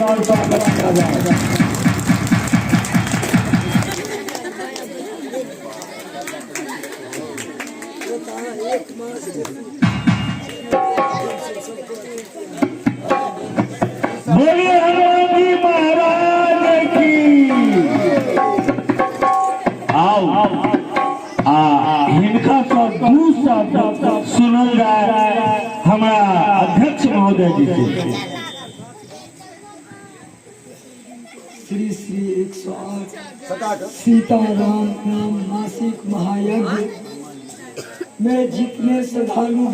जोरदार स्वागत किया जाए। बोलिए हनुमान जी महाराज की। आओ हिनका सब दू शब्द सुनल जाए हमारा अध्यक्ष महोदय जी से। श्री श्री 108 सीताराम नाम मासिक महायज्ञ में जितने श्रद्धालु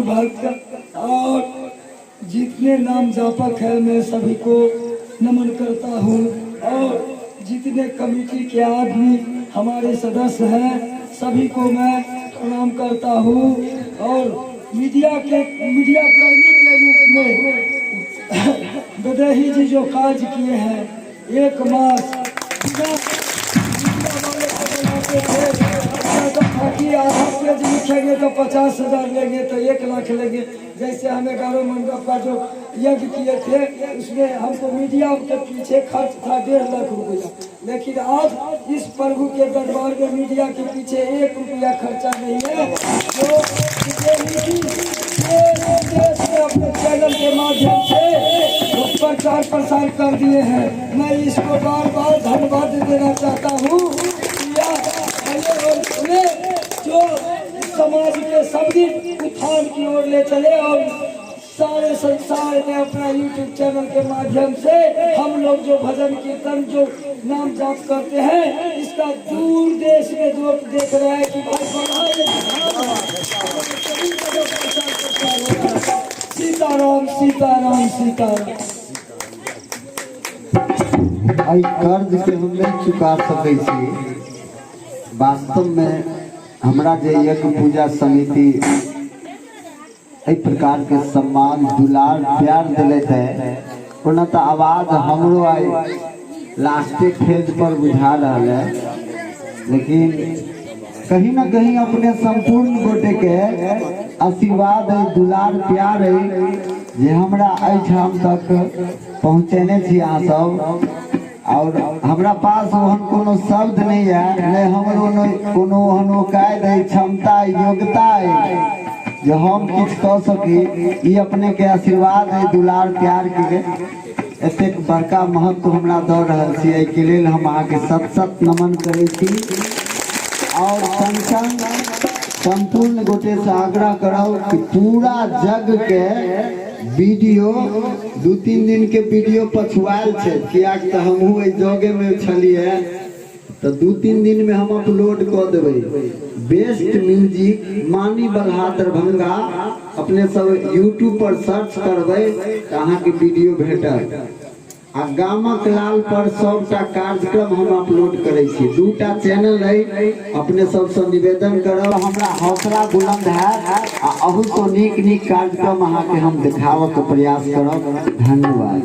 भक्त और जितने नाम जापक है मैं सभी को नमन करता हूँ। और जितने कमेटी के आदमी हमारे सदस्य हैं सभी को मैं प्रणाम करता हूँ। और मीडिया कर्मी के रूप में बदेही जी जो कार्य किए हैं 1 मास आधा पेज लिखेंगे तो 50,000 लेंगे तो 1 लाख लेंगे। जैसे हमें गारो मंडप का जो यज्ञ किए थे उसमें हमको मीडिया के पीछे खर्च था 1.5 लाख रुपया, लेकिन आज इस प्रभु के दरबार में मीडिया के पीछे 1 रुपया खर्चा नहीं है। जो अपने चैनल के माध्यम से प्रचार प्रसार कर दिए हैं, मैं इसको बार बार धन्यवाद देना चाहता हूँ। जो समाज के सभी उत्थान की ओर ले चले और सारे संसार में अपना YouTube चैनल के माध्यम से हम लोग जो भजन कीर्तन जो नाम जाप करते हैं इसका दूर देश में लोग देख रहे हैं कि भाई सीताराम सीताराम सीताराम। आई कर्ज के हम नहीं चुका सकै छी। वास्तव में हमरा जे एक पूजा समिति एहि प्रकार के सम्मान दुलार प्यार दिलत है ओना तो आवाज हमरो आई लास्टे फेज पर बुझा रहा है, लेकिन कहीं ना कहीं अपने संपूर्ण गोटे के आशीर्वाद है दुलार प्यार है जे हमरा एहिठाम तक पहुँचेने छी अहाँ सब। और हमरा पास ओहन कोनो शब्द नहीं है, नहीं हमरो कोनो ओहन औकात है क्षमता योग्यता है जो हम किछ कह सकी। अपने के आशीर्वाद है दुलार प्यार के एतेक बड़का महत्व हमरा दऽ रहल छी, एहि के लेल हम अहाँके सत नमन करै छी। और संग संपूर्ण गोटे से आग्रह करब कि पूरा जग के वीडियो 2-3 दिन के वीडियो पछुआल है, क्या तो हमहूँ जगे में छलिए तो 2-3 दिन में हम अपलोड कर देवे। बेस्ट म्यूजिक मानी बल्हा दरभंगा अपने सब यूट्यूब पर सर्च करबे तो अहाँ के वीडियो भेटत। आ गामक लाल पर सबटा कार्यक्रम हम अपलोड करे छी। 2टा चैनल है, अपने सबसे निवेदन करब हमरा हौसला बुलंद है आ अहू तो नीक कार्यक्रम अहाँ के हम दिखावे के प्रयास करब। धन्यवाद।